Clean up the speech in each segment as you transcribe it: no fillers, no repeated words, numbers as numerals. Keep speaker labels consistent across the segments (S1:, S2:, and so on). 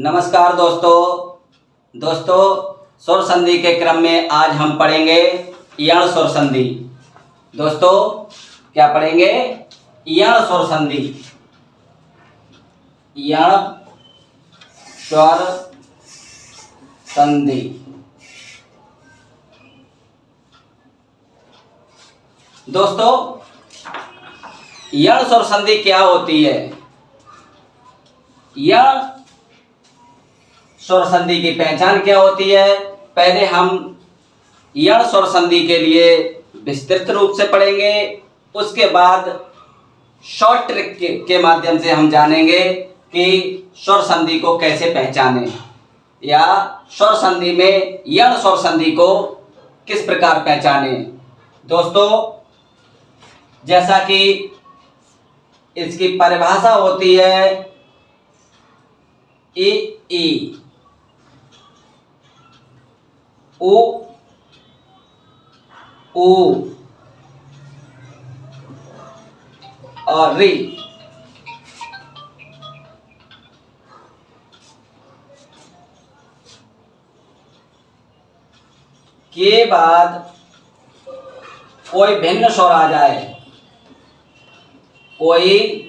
S1: नमस्कार दोस्तों स्वर संधि के क्रम में आज हम पढ़ेंगे यण स्वर संधि। दोस्तों क्या पढ़ेंगे? यण स्वर संधि। यण स्वर संधि। दोस्तों यण स्वर संधि क्या होती है? यण स्वर संधि की पहचान क्या होती है? पहले हम यण स्वर संधि के लिए विस्तृत रूप से पढ़ेंगे, उसके बाद शॉर्ट ट्रिक के माध्यम से हम जानेंगे कि स्वर संधि को कैसे पहचानें या स्वर संधि में यण स्वर संधि को किस प्रकार पहचानें। दोस्तों जैसा कि इसकी परिभाषा होती है ई उ और री। के बाद कोई भिन्न स्वर आ जाए, कोई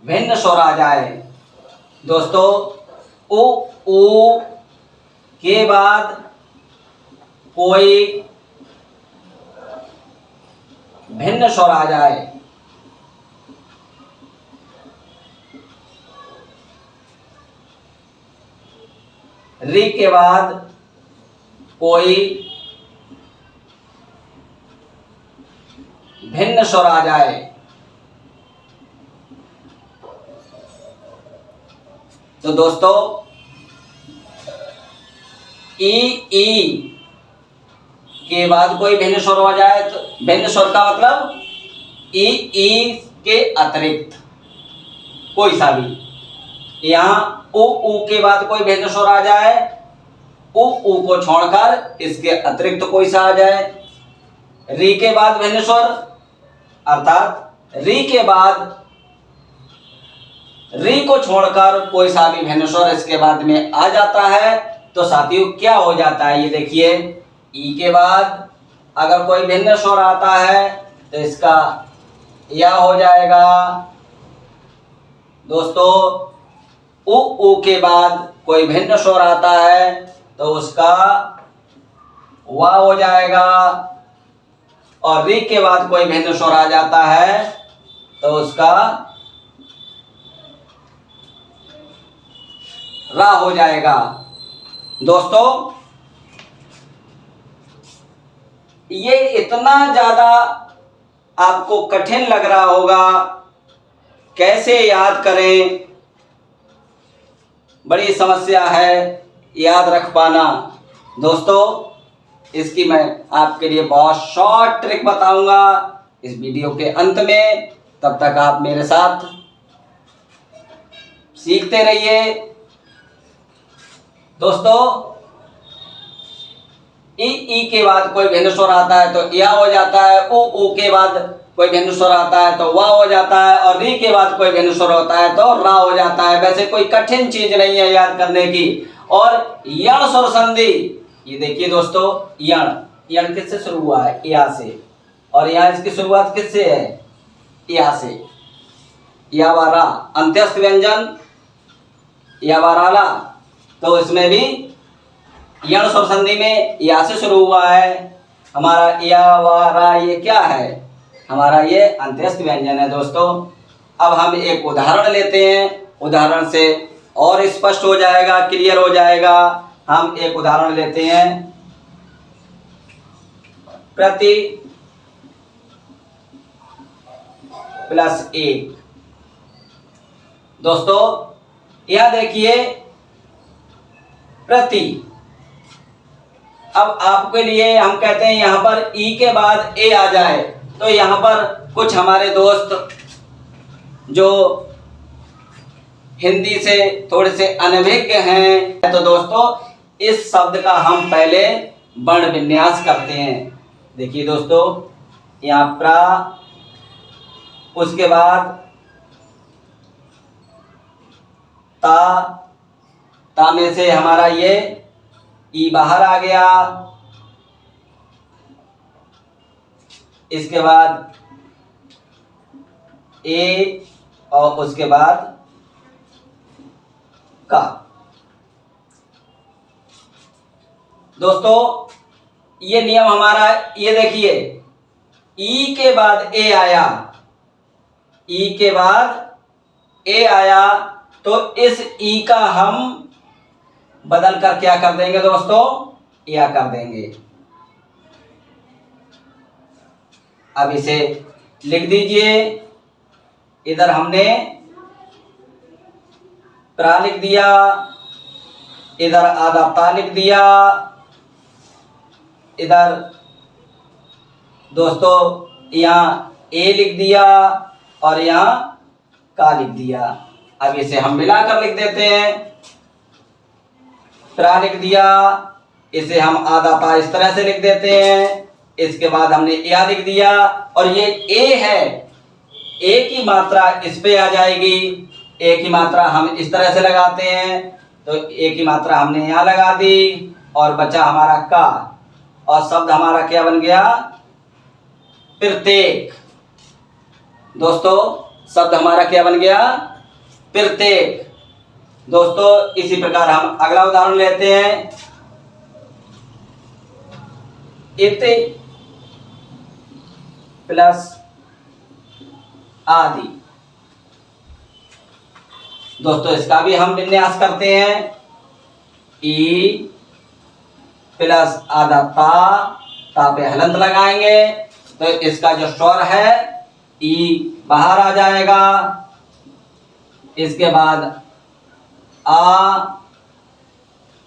S1: भिन्न स्वर आ जाए। दोस्तों उ के बाद कोई भिन्न स्वर आ जाए, री के बाद कोई भिन्न स्वर आ जाए। तो दोस्तों ई के बाद कोई भिन्न स्वर हो जाए, तो भिन्न स्वर का मतलब ई के अतिरिक्त कोई सा भी। यहाँ उ के बाद कोई भिन्न स्वर आ जाए, उ को छोड़कर इसके अतिरिक्त कोई सा आ जाए। री के बाद भिन्न स्वर अर्थात री के बाद री को छोड़कर कोई सा भी भिन्न स्वर इसके बाद में आ जाता है, तो साथियों क्या हो जाता है ये देखिए। ई के बाद अगर कोई भिन्न स्वर आता है तो इसका या हो जाएगा। दोस्तों उ के बाद कोई भिन्न स्वर आता है तो उसका वा हो जाएगा, और री के बाद कोई भिन्न स्वर आ जाता है तो उसका रा हो जाएगा। दोस्तों ये इतना ज्यादा आपको कठिन लग रहा होगा, कैसे याद करें, बड़ी समस्या है याद रख पाना। दोस्तों इसकी मैं आपके लिए बहुत शॉर्ट ट्रिक बताऊंगा इस वीडियो के अंत में, तब तक आप मेरे साथ सीखते रहिए। दोस्तों ई के बाद कोई भिन्न स्वर आता है तो या हो जाता है, उ के बाद कोई भिन्न स्वर आता है तो वा हो जाता है, और री के बाद कोई भिन्न स्वर होता है तो रा हो जाता है। वैसे कोई कठिन चीज नहीं है याद करने की। और यण स्वर संधि, ये देखिए दोस्तों, यण किससे शुरू हुआ है? या से, और यहाँ इसकी शुरुआत किससे है? या से। या वा रा अंत्यस्थ व्यंजन या वा रा ला, तो इसमें भी यण स्वर संधि में या से शुरू हुआ है। हमारा या वा रा ये क्या है? हमारा ये अंत्यस्थ व्यंजन है। दोस्तों अब हम एक उदाहरण लेते हैं, उदाहरण से और स्पष्ट हो जाएगा, क्लियर हो जाएगा। हम एक उदाहरण लेते हैं, प्रति प्लस एक। दोस्तों यह देखिए प्रति। अब आपके लिए हम कहते हैं यहां पर ई के बाद ए आ जाए, तो यहां पर कुछ हमारे दोस्त जो हिंदी से थोड़े से अनभिज्ञ हैं, तो दोस्तों इस शब्द का हम पहले वर्ण विन्यास करते हैं। देखिए दोस्तों, यहाँ प्रा उसके बाद ता, ता में से हमारा ये ई बाहर आ गया। इसके बाद ए और उसके बाद का। दोस्तों ये नियम हमारा, ये देखिए ई के बाद ए आया, ई के बाद ए आया, तो इस ई का हम बदल कर क्या कर देंगे दोस्तों, या कर देंगे। अब इसे लिख दीजिए। इधर हमने प्रा लिख दिया, इधर आधा ता लिख दिया, इधर दोस्तों यहाँ ए लिख दिया और यहाँ का लिख दिया। अब इसे हम मिलाकर लिख देते हैं। प्रा लिख दिया, इसे हम आधा ता इस तरह से लिख देते हैं। इसके बाद हमने या लिख दिया और ये ए है, ए की मात्रा इस पे आ जाएगी। ए की मात्रा हम इस तरह से लगाते हैं, तो ए की मात्रा हमने यहाँ लगा दी और बचा हमारा का, और शब्द हमारा क्या बन गया, प्रत्येक। दोस्तों शब्द हमारा क्या बन गया, प्रत्येक। दोस्तों इसी प्रकार हम अगला उदाहरण लेते हैं। इति प्लस आदि। दोस्तों इसका भी हम विन्यास करते हैं। ई प्लस आधा ता, ता पे हलंत लगाएंगे तो इसका जो स्वर है ई बाहर आ जाएगा। इसके बाद आ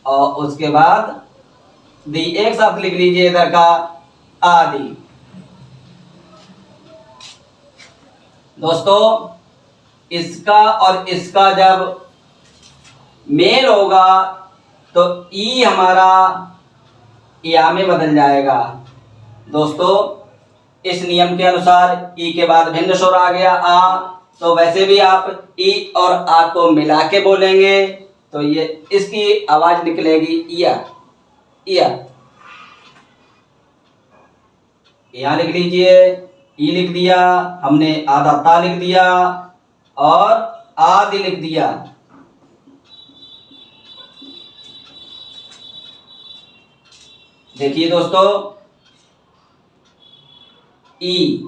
S1: और उसके बाद दी, एक साथ लिख लीजिए इधर का आदि। दोस्तों इसका और इसका जब मेल होगा तो ई हमारा या में बदल जाएगा। दोस्तों इस नियम के अनुसार ई के बाद भिन्न स्वर आ गया आ, तो वैसे भी आप ई और आ को मिला के बोलेंगे तो ये इसकी आवाज निकलेगी इया, इया। यहाँ लिख लीजिए, ई लिख दिया हमने, आधा ता लिख दिया और आदि लिख दिया। देखिए दोस्तों ई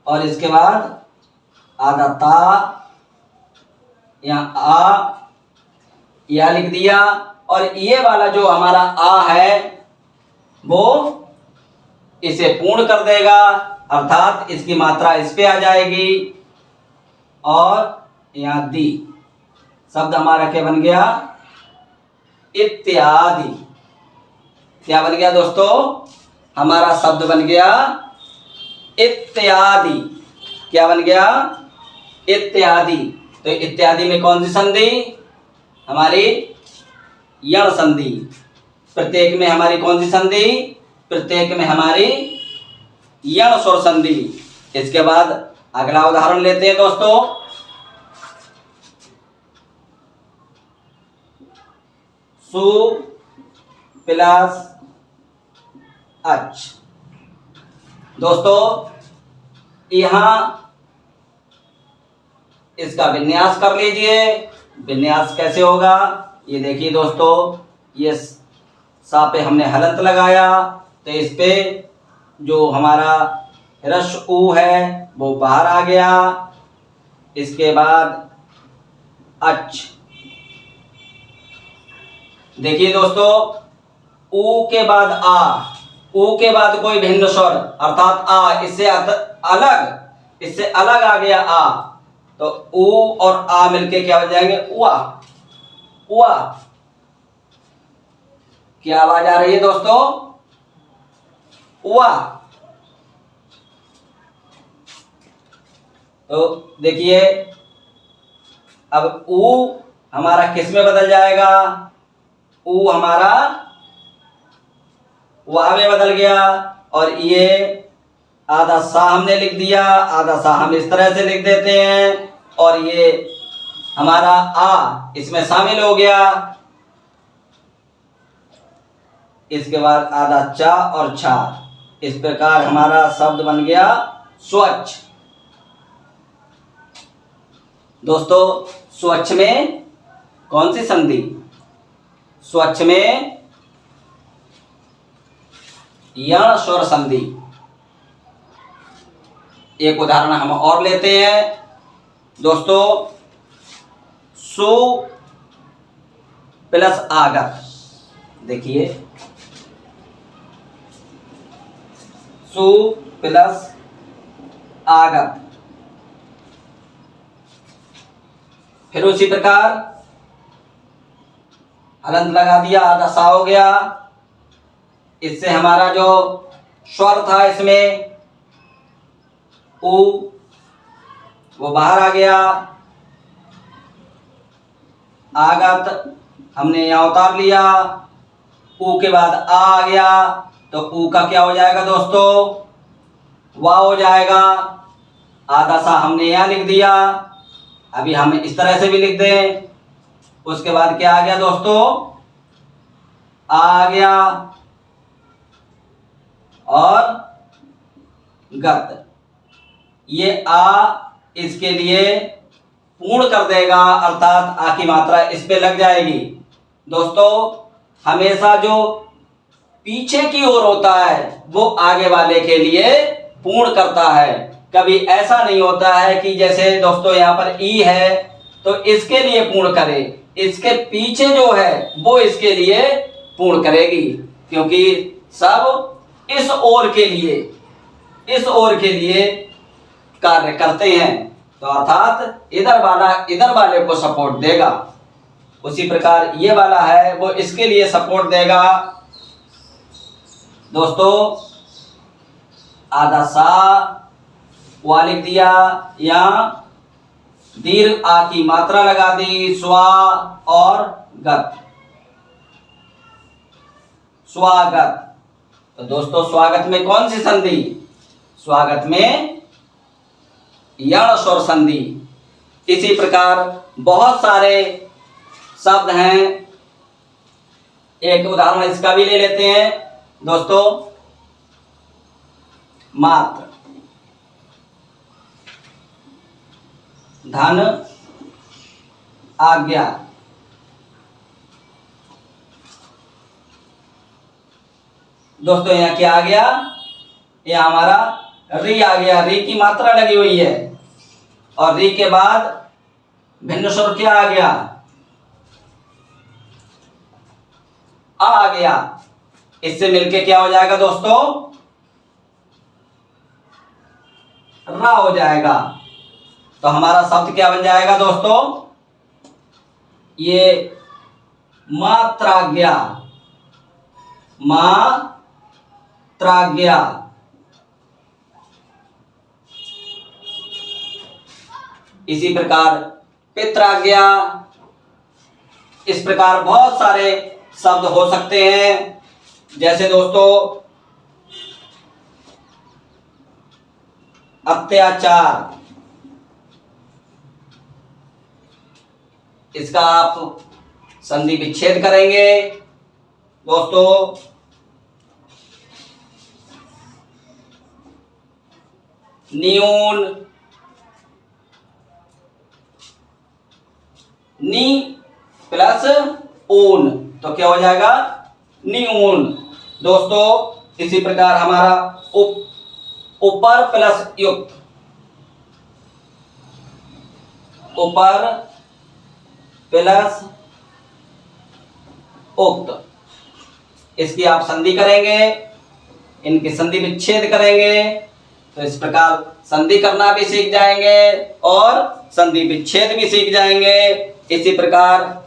S1: और इसके बाद आधा ता, यहाँ आ, या लिख दिया और ये वाला जो हमारा आ है वो इसे पूर्ण कर देगा, अर्थात इसकी मात्रा इस पे आ जाएगी और यहाँ दी। शब्द हमारा क्या बन गया, इत्यादि। क्या बन गया दोस्तों, हमारा शब्द बन गया इत्यादि। क्या बन गया, इत्यादि। तो इत्यादि में कौन सी संधि, हमारी यण संधि। प्रत्येक में हमारी कौन सी संधि, प्रत्येक में हमारी यण स्वर संधि। इसके बाद अगला उदाहरण लेते हैं दोस्तों। सु प्लस अच। दोस्तों यहां इसका विन्यास कर लीजिए। विन्यास कैसे होगा, ये देखिए दोस्तों, ये सा पे हमने हलंत लगाया तो इस पे जो हमारा रस ऊ है वो बाहर आ गया। इसके बाद अच। देखिए दोस्तों ऊ के बाद आ, ऊ के बाद कोई भिन्न स्वर अर्थात आ, इससे अलग आ गया आ, तो ऊ और आ मिलके क्या बन जाएंगे, उआ, उआ। क्या आवाज आ रही है दोस्तों, उआ। तो देखिए अब ऊ हमारा किस में बदल जाएगा, ऊ हमारा वाह में बदल गया और ये आधा सा हमने लिख दिया, आधा सा हम इस तरह से लिख देते हैं, और ये हमारा आ इसमें शामिल हो गया। इसके बाद आधा चा और छा, इस प्रकार हमारा शब्द बन गया स्वच्छ। दोस्तों स्वच्छ में कौन सी संधि? स्वच्छ में यण स्वर संधि। एक उदाहरण हम और लेते हैं दोस्तों, सु प्लस आगत। देखिए सु प्लस आगत। फिर उसी प्रकार हलंत लगा दिया, आधा सा हो गया। इससे हमारा जो स्वर था इसमें उ वो बाहर आ गया। आगत हमने यहाँ उतार लिया, उ के बाद आ गया, तो उ का क्या हो जाएगा दोस्तों? वाह हो जाएगा। आधा सा हमने यहाँ लिख दिया, अभी हम इस तरह से भी लिख दें। उसके बाद क्या आ गया दोस्तों? आ गया और गत। ये आ इसके लिए पूर्ण कर देगा, अर्थात आ की मात्रा इस पे लग जाएगी। दोस्तों हमेशा जो पीछे की ओर होता है वो आगे वाले के लिए पूर्ण करता है। कभी ऐसा नहीं होता है कि जैसे दोस्तों यहाँ पर ई है तो इसके लिए पूर्ण करे, इसके पीछे जो है वो इसके लिए पूर्ण करेगी, क्योंकि सब इस ओर के लिए कार्य करते हैं। तो अर्थात इधर वाले को सपोर्ट देगा। उसी प्रकार ये वाला है वो इसके लिए सपोर्ट देगा। दोस्तों आधा सा वा लिख दिया, या दीर्घ आ की मात्रा लगा दी, स्वा और गत, स्वागत। तो दोस्तों स्वागत में कौन सी संधि? स्वागत में यण स्वर संधि। इसी प्रकार बहुत सारे शब्द हैं। एक उदाहरण इसका भी ले लेते हैं दोस्तों, मात्र, धन, आज्ञा। दोस्तों यहाँ क्या आ गया? यह हमारा री आ गया, री की मात्रा लगी हुई है, और री के बाद भिन्न स्वर क्या आ गया? आ गया। इससे मिलके क्या हो जाएगा दोस्तों? रा हो जाएगा। तो हमारा शब्द क्या बन जाएगा दोस्तों? ये मात्राज्ञा, मात्राज्ञा। इसी प्रकार पित्राज्ञा। इस प्रकार बहुत सारे शब्द हो सकते हैं। जैसे दोस्तों अत्याचार, इसका आप संधि विच्छेद करेंगे दोस्तों। न्यून, नी प्लस ऊन, तो क्या हो जाएगा? न्यून। दोस्तों इसी प्रकार हमारा ऊपर प्लस युक्त, ऊपर प्लस उक्त, इसकी आप संधि करेंगे, इनकी संधि विच्छेद करेंगे। तो इस प्रकार संधि करना भी सीख जाएंगे और संधि विच्छेद भी सीख जाएंगे। इसी प्रकार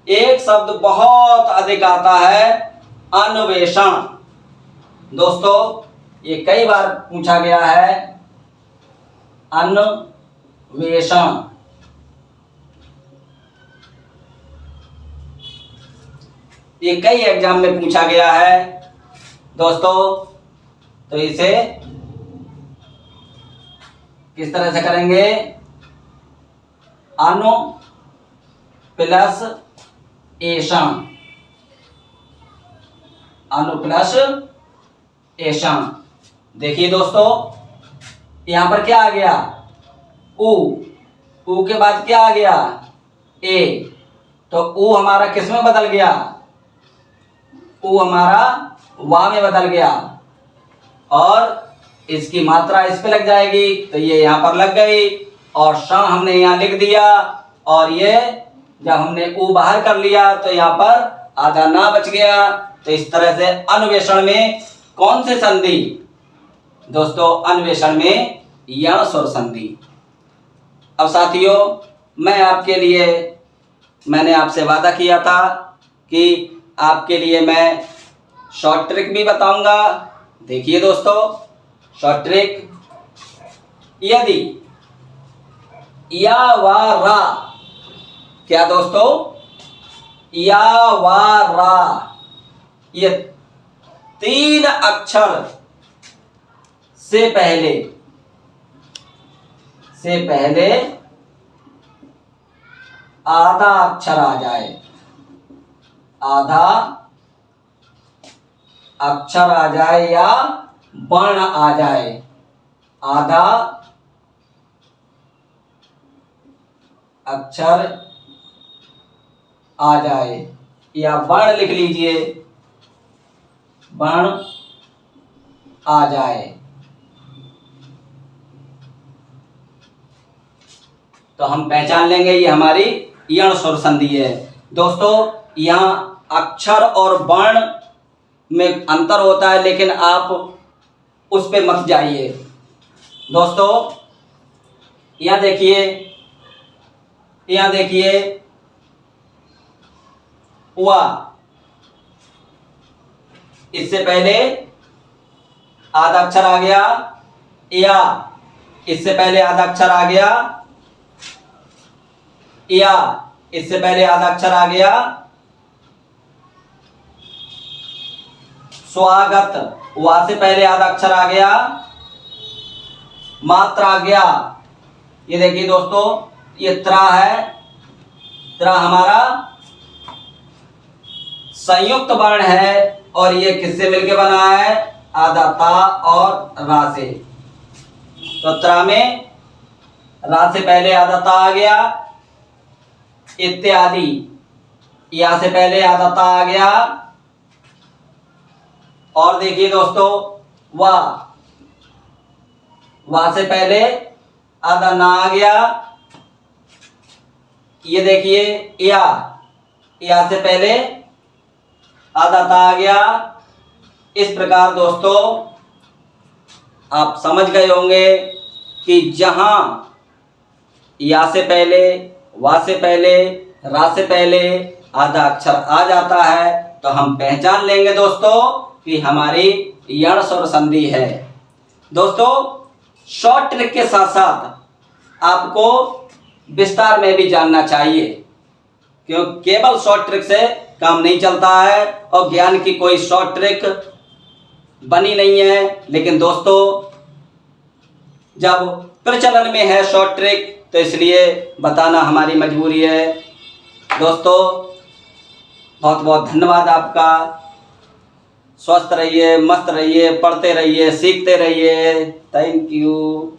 S1: एक शब्द बहुत अधिक आता है, अन्वेषण। दोस्तों ये कई बार पूछा गया है, अन्वेषण। ये कई एग्जाम में पूछा गया है दोस्तों। तो इसे किस तरह से करेंगे, अनु प्लस एषां, अनु प्लस एषां। देखिए दोस्तों यहां पर क्या आ गया, उ के बाद क्या आ गया, ए, तो उ हमारा किस में बदल गया, उ हमारा वा में बदल गया, और इसकी मात्रा इस पे लग जाएगी तो ये यहां पर लग गई, और श हमने यहां लिख दिया, और ये जब हमने उ बाहर कर लिया तो यहां पर आधा ना बच गया। तो इस तरह से अन्वेषण में कौन से संधि दोस्तों, अन्वेषण में यण स्वर संधि। अब साथियों मैंने आपसे वादा किया था कि आपके लिए मैं शॉर्ट ट्रिक भी बताऊंगा। देखिए दोस्तों शॉर्ट ट्रिक, यदि या वा रा, क्या दोस्तों, या वा रा, ये 3 अक्षर से पहले आधा अक्षर आ जाए, आधा अक्षर आ जाए या वर्ण आ जाए, आधा अक्षर आ जाए या वर्ण लिख लीजिए, वर्ण आ जाए, तो हम पहचान लेंगे ये हमारी यण स्वर संधि है। दोस्तों यहाँ अक्षर और वर्ण में अंतर होता है, लेकिन आप उस पे मत जाइए। दोस्तों यहाँ देखिए वा, इससे पहले आधा अक्षर आ गया, या इससे पहले आधा अक्षर आ गया, या इससे पहले आधा अक्षर आ गया, स्वागत, वा से पहले आधा अक्षर आ गया, मात्रा आ गया। ये देखिए दोस्तों ये त्रा है, त्रा हमारा संयुक्त वर्ण है, और ये किससे मिलके बना है, आधा ता और रा से। तो त्रा में रा से पहले आधा ता आ गया, इत्यादि, या से पहले आधा ता आ गया, और देखिए दोस्तों वा से पहले आधा ना आ गया, ये देखिए या से पहले आधा ता आ गया। इस प्रकार दोस्तों आप समझ गए होंगे कि जहां या से पहले, वा से पहले, रा से पहले आधा अक्षर आ जाता है तो हम पहचान लेंगे दोस्तों कि हमारी यण स्वर संधि है। दोस्तों शॉर्ट ट्रिक के साथ साथ आपको विस्तार में भी जानना चाहिए, क्योंकि केवल शॉर्ट ट्रिक से काम नहीं चलता है, और ज्ञान की कोई शॉर्ट ट्रिक बनी नहीं है। लेकिन दोस्तों जब प्रचलन में है शॉर्ट ट्रिक तो इसलिए बताना हमारी मजबूरी है। दोस्तों बहुत बहुत धन्यवाद आपका। स्वस्थ रहिए, मस्त रहिए, पढ़ते रहिए, सीखते रहिए। Thank you.